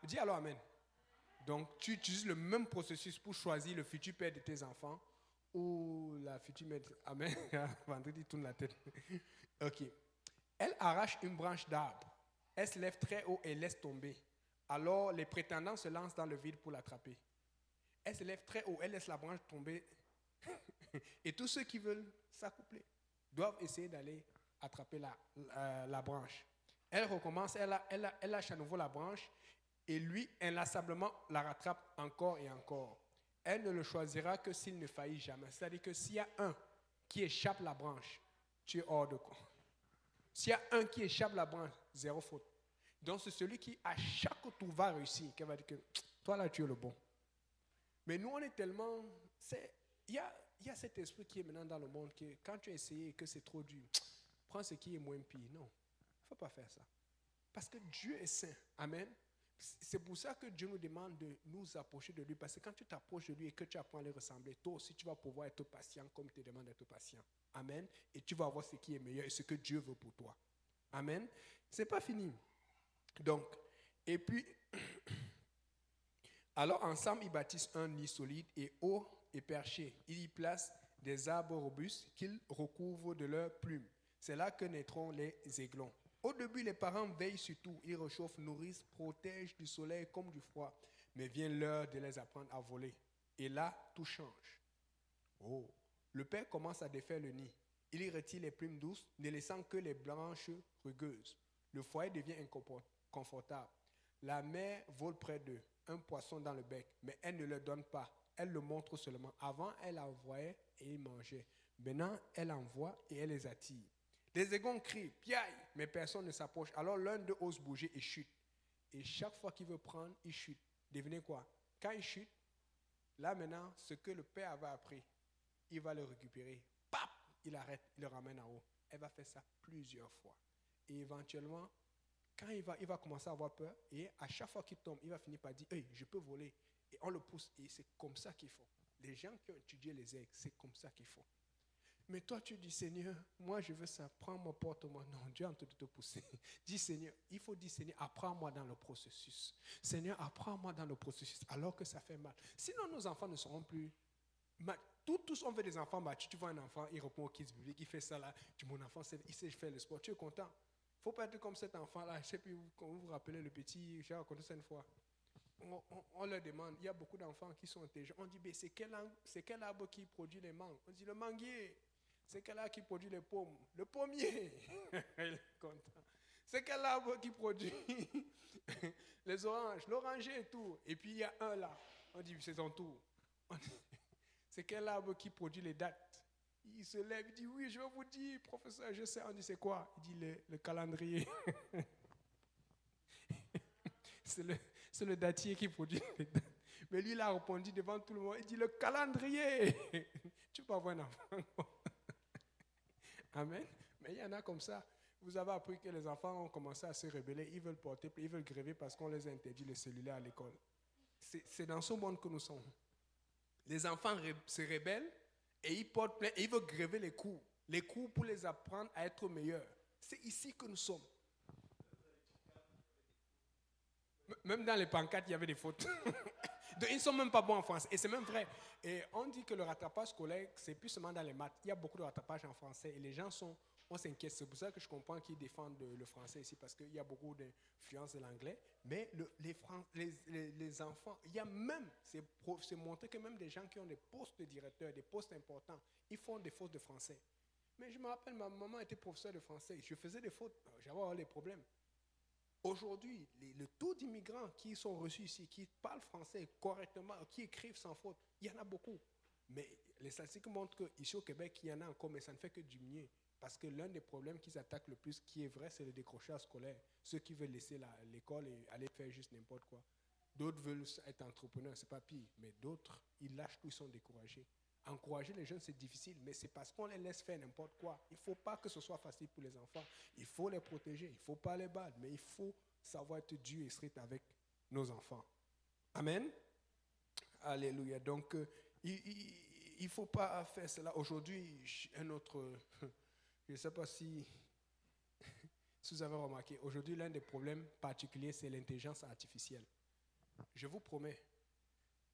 Dis alors Amen. Donc, tu utilises le même processus pour choisir le futur père de tes enfants ou la future mère. Amen. Vendredi, tourne la tête. OK. Elle arrache une branche d'arbre. Elle se lève très haut et laisse tomber. Alors, les prétendants se lancent dans le vide pour l'attraper. Elle se lève très haut, elle laisse la branche tomber. Et tous ceux qui veulent s'accoupler doivent essayer d'aller attraper la branche. Elle recommence, elle lâche à nouveau la branche et lui, inlassablement, la rattrape encore et encore. Elle ne le choisira que s'il ne faillit jamais. C'est-à-dire que s'il y a un qui échappe la branche, tu es hors de compte. S'il y a un qui échappe la branche, zéro faute. Donc c'est celui qui, à chaque tour, va réussir, qui va dire que toi là, tu es le bon. Mais nous, on est tellement... Il y a cet esprit qui est maintenant dans le monde que quand tu as essayé et que c'est trop dur, prends ce qui est moins pire. Non, il ne faut pas faire ça. Parce que Dieu est saint. Amen. C'est pour ça que Dieu nous demande de nous approcher de lui. Parce que quand tu t'approches de lui et que tu apprends à lui ressembler, toi aussi, tu vas pouvoir être patient comme il te demande d'être patient. Amen. Et tu vas voir ce qui est meilleur et ce que Dieu veut pour toi. Amen. Ce n'est pas fini. Donc, et puis... Alors ensemble, ils bâtissent un nid solide et haut et perché. Ils y placent des arbres robustes qu'ils recouvrent de leurs plumes. C'est là que naîtront les aiglons. Au début, les parents veillent sur tout. Ils réchauffent, nourrissent, protègent du soleil comme du froid. Mais vient l'heure de les apprendre à voler. Et là, tout change. Oh. Le père commence à défaire le nid. Il y retire les plumes douces, ne laissant que les branches rugueuses. Le foyer devient inconfortable. La mère vole près d'eux, un poisson dans le bec, mais elle ne le donne pas. Elle le montre seulement. Avant, elle envoyait et ils mangeaient. Maintenant, elle envoie et elle les attire. Les aigons crient, piaille, mais personne ne s'approche. Alors l'un d'eux ose bouger et chute. Et chaque fois qu'il veut prendre, il chute. Devinez quoi? Quand il chute, là maintenant, ce que le père avait appris, il va le récupérer. Pap! Il arrête, il le ramène en haut. Elle va faire ça plusieurs fois. Et éventuellement, quand il va commencer à avoir peur, et à chaque fois qu'il tombe, il va finir par dire, hey, je peux voler. Et on le pousse, et c'est comme ça qu'il faut. Les gens qui ont étudié les aigles, c'est comme ça qu'il faut. Mais toi, tu dis, Seigneur, moi je veux ça, prends-moi, porte-moi. Non, Dieu est en train de te pousser. Dis, Seigneur, il faut dire, Seigneur, apprends-moi dans le processus. Seigneur, apprends-moi dans le processus, alors que ça fait mal. Sinon, nos enfants ne seront plus mal. Tous on veut des enfants matchs. Tu vois un enfant, il répond au kids biblique, il fait ça là. Tu dis, mon enfant, il sait faire le sport, tu es content. Il ne faut pas être comme cet enfant-là. Je ne sais plus quand vous vous rappelez le petit, j'ai raconté ça une fois. on leur demande, il y a beaucoup d'enfants qui sont intelligents. On dit, mais c'est quel arbre qui produit les mangues? On dit, le manguier. C'est quel arbre qui produit les pommes? Le pommier. Il est content. C'est quel arbre qui produit les oranges? L'oranger et tout. Et puis il y a un là. On dit, c'est son tour. C'est quel arbre qui produit les dattes? Il se lève, il dit, oui, je vais vous dire, professeur, je sais. On dit, c'est quoi? Il dit, le calendrier. C'est le datier qui produit les dates. Mais lui, il a répondu devant tout le monde. Il dit, le calendrier. Tu peux avoir un enfant. Amen. Mais il y en a comme ça. Vous avez appris que les enfants ont commencé à se rebeller. Ils veulent porter, ils veulent gréver parce qu'on les a interdit les cellulaires à l'école. C'est dans ce monde que nous sommes. Les enfants se rebellent et ils portent plainte et ils veulent gréver les cours. Les cours pour les apprendre à être meilleurs. C'est ici que nous sommes. Même dans les pancartes, il y avait des fautes. Donc, ils ne sont même pas bons en français. Et c'est même vrai. Et on dit que le rattrapage scolaire, c'est plus seulement dans les maths. Il y a beaucoup de rattrapage en français. Et les gens on s'inquiète. C'est pour ça que je comprends qu'ils défendent le français ici, parce qu'il y a beaucoup d'influence de l'anglais. Mais les enfants, il y a même, c'est montré que même des gens qui ont des postes de directeurs, des postes importants, ils font des fautes de français. Mais je me rappelle, ma maman était professeure de français. Je faisais des fautes. J'avais des problèmes. Aujourd'hui, le taux d'immigrants qui sont reçus ici, qui parlent français correctement, qui écrivent sans faute, il y en a beaucoup. Mais les statistiques montrent qu'ici au Québec, il y en a encore, mais ça ne fait que diminuer. Parce que l'un des problèmes qu'ils attaquent le plus, qui est vrai, c'est le décrochage scolaire. Ceux qui veulent laisser l'école et aller faire juste n'importe quoi. D'autres veulent être entrepreneurs, c'est pas pire. Mais d'autres, ils lâchent tout, ils sont découragés. Encourager les jeunes, c'est difficile, mais c'est parce qu'on les laisse faire n'importe quoi. Il ne faut pas que ce soit facile pour les enfants. Il faut les protéger, il ne faut pas les battre, mais il faut savoir être dur et strict avec nos enfants. Amen. Alléluia. Donc, il ne faut pas faire cela. Aujourd'hui, un autre, je ne sais pas si vous avez remarqué, aujourd'hui, l'un des problèmes particuliers, c'est l'intelligence artificielle. Je vous promets,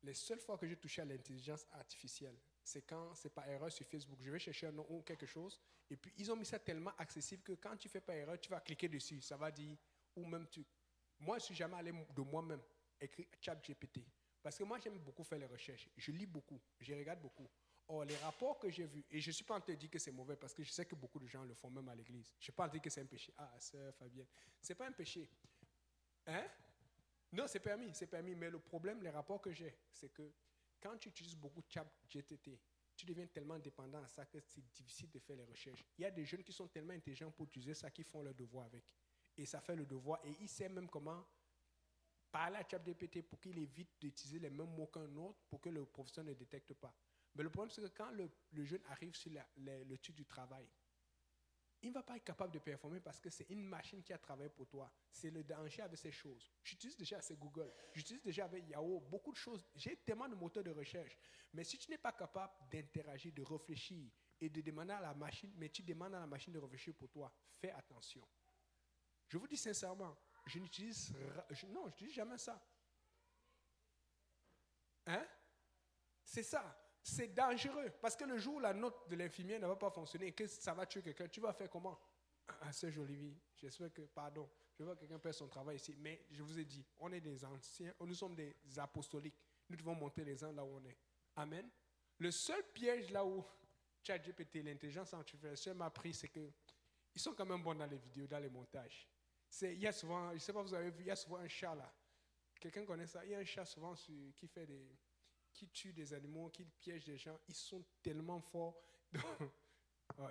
les seules fois que j'ai touché à l'intelligence artificielle, c'est quand c'est par erreur sur Facebook. Je vais chercher un nom ou quelque chose, et puis ils ont mis ça tellement accessible que quand tu fais par erreur, tu vas cliquer dessus. Ça va dire, ou même Moi, je ne suis jamais allé de moi-même écrire ChatGPT. Parce que moi, j'aime beaucoup faire les recherches. Je lis beaucoup, je regarde beaucoup. Or, les rapports que j'ai vus, et je ne suis pas en train de dire que c'est mauvais, parce que je sais que beaucoup de gens le font même à l'église. Je ne suis pas en train de dire que c'est un péché. Ah, sœur Fabienne, ce n'est pas un péché. Hein? Non, c'est permis, mais le problème, les rapports que j'ai, c'est que quand tu utilises beaucoup ChatGPT, tu deviens tellement dépendant à ça que c'est difficile de faire les recherches. Il y a des jeunes qui sont tellement intelligents pour utiliser ça qu'ils font leur devoir avec. Et ça fait le devoir, et ils savent même comment parler à ChatGPT pour qu'il évite d'utiliser les mêmes mots qu'un autre pour que le professeur ne détecte pas. Mais le problème, c'est que quand le jeune arrive sur le truc du travail, il ne va pas être capable de performer parce que c'est une machine qui a travaillé pour toi. C'est le danger avec ces choses. J'utilise déjà assez Google, j'utilise déjà avec Yahoo, beaucoup de choses. J'ai tellement de moteurs de recherche. Mais si tu n'es pas capable d'interagir, de réfléchir et de demander à la machine, mais tu demandes à la machine de réfléchir pour toi, fais attention. Je vous dis sincèrement, je n'utilise jamais ça. Hein? C'est ça. C'est dangereux. Parce que le jour où la note de l'infirmière ne va pas fonctionner et que ça va tuer quelqu'un, tu vas faire comment? Sœur Olivier, j'espère que, pardon, je vois que quelqu'un perd son travail ici, mais je vous ai dit, on est des anciens, nous sommes des apostoliques. Nous devons monter les uns là où on est. Amen. Le seul piège là où ChatGPT, l'intelligence artificielle m'a pris, c'est que ils sont quand même bons dans les vidéos, dans les montages. Il y a souvent, je ne sais pas si vous avez vu, il y a souvent un chat là. Quelqu'un connaît ça? Il y a un chat souvent qui tue des animaux, qui piège des gens. Ils sont tellement forts.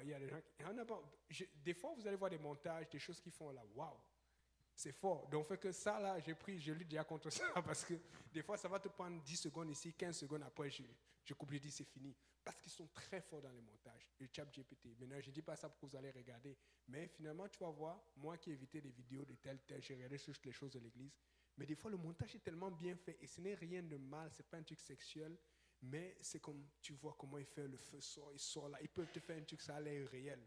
Il y a des gens des fois, vous allez voir des montages, des choses qu'ils font là. Waouh! C'est fort. Donc, fait que ça là, je lutte déjà contre ça parce que des fois, ça va te prendre 10 secondes ici, 15 secondes après, je coupe, je dis c'est fini. Parce qu'ils sont très forts dans les montages. Le ChatGPT. Maintenant, je ne dis pas ça pour que vous allez regarder. Mais finalement, tu vas voir, moi qui ai évité des vidéos de tel, j'ai regardé sur les choses de l'église. Mais des fois, le montage est tellement bien fait et ce n'est rien de mal, ce n'est pas un truc sexuel, mais c'est comme tu vois comment il fait, le feu sort, il sort là, ils peuvent te faire un truc, ça a l'air réel.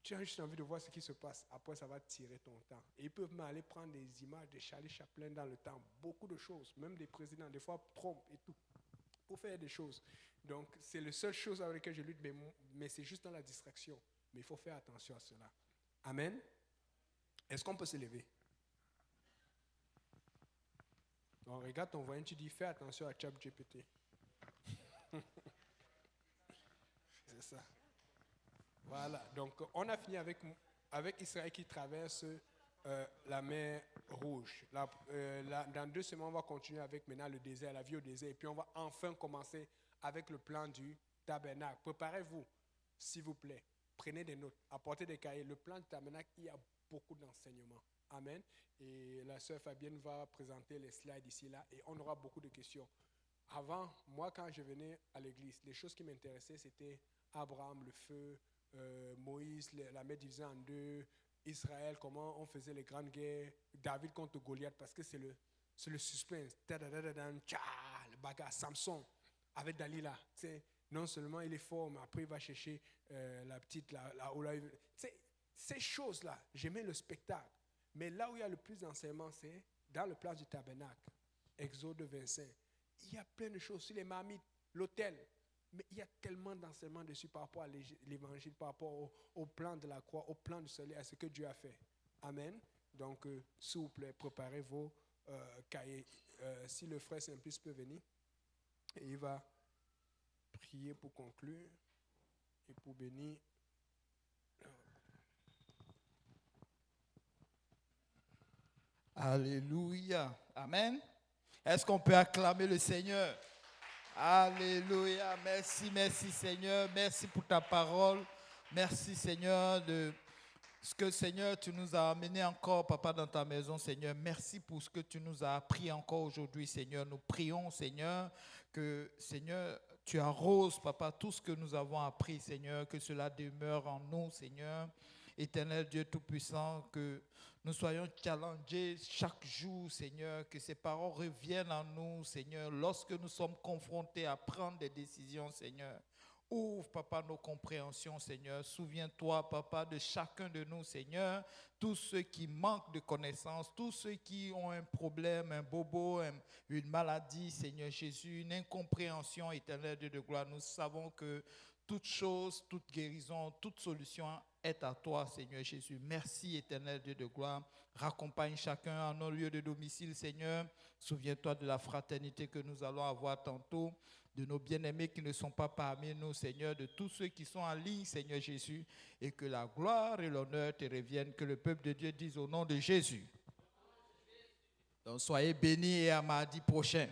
Tu as juste envie de voir ce qui se passe, après ça va tirer ton temps. Et ils peuvent même aller prendre des images de Charlie Chaplin dans le temps, beaucoup de choses, même des présidents, des fois Trump et tout, pour faire des choses. Donc, c'est la seule chose avec laquelle je lutte, mais c'est juste dans la distraction. Mais il faut faire attention à cela. Amen. Est-ce qu'on peut se lever? Donc, regarde ton voisin, tu dis fais attention à ChatGPT. C'est ça. Voilà. Donc, on a fini avec Israël qui traverse la mer Rouge. Dans 2 semaines, on va continuer avec maintenant le désert, la vie au désert. Et puis, on va enfin commencer avec le plan du tabernacle. Préparez-vous, s'il vous plaît. Prenez des notes, apportez des cahiers. Le plan du tabernacle, il y a beaucoup d'enseignements. Amen. Et la sœur Fabienne va présenter les slides ici, là, et on aura beaucoup de questions. Avant, moi, quand je venais à l'église, les choses qui m'intéressaient, c'était Abraham, le feu, Moïse, la mer divisée en deux, Israël, comment on faisait les grandes guerres, David contre Goliath, parce que c'est le suspense. Le bagarre, Samson avec Dalila. Non seulement il est fort, mais après il va chercher la petite, ces choses-là, j'aimais le spectacle. Mais là où il y a le plus d'enseignements, c'est dans le plan du tabernacle, Exode 25. Il y a plein de choses sur les marmites, l'autel. Mais il y a tellement d'enseignements dessus par rapport à l'évangile, par rapport au plan de la croix, au plan du soleil, à ce que Dieu a fait. Amen. Donc, s'il vous plaît, préparez vos cahiers. Si le frère Simplice peut venir, et il va prier pour conclure et pour bénir. Alléluia. Amen. Est-ce qu'on peut acclamer le Seigneur? Alléluia. Merci, merci Seigneur. Merci pour ta parole. Merci Seigneur de ce que Seigneur tu nous as amené encore, Papa, dans ta maison, Seigneur. Merci pour ce que tu nous as appris encore aujourd'hui, Seigneur. Nous prions, Seigneur, que Seigneur, tu arroses, Papa, tout ce que nous avons appris, Seigneur, que cela demeure en nous, Seigneur. Éternel Dieu Tout-Puissant, que nous soyons challengés chaque jour, Seigneur, que ces paroles reviennent en nous, Seigneur, lorsque nous sommes confrontés à prendre des décisions, Seigneur. Ouvre, Papa, nos compréhensions, Seigneur. Souviens-toi, Papa, de chacun de nous, Seigneur. Tous ceux qui manquent de connaissances, tous ceux qui ont un problème, un bobo, une maladie, Seigneur Jésus, une incompréhension éternelle de gloire. Nous savons que toute chose, toute guérison, toute solution est à toi, Seigneur Jésus. Merci, éternel Dieu de gloire. Raccompagne chacun à nos lieux de domicile, Seigneur. Souviens-toi de la fraternité que nous allons avoir tantôt, de nos bien-aimés qui ne sont pas parmi nous, Seigneur, de tous ceux qui sont en ligne, Seigneur Jésus, et que la gloire et l'honneur te reviennent, que le peuple de Dieu dise au nom de Jésus. Donc soyez bénis et à mardi prochain.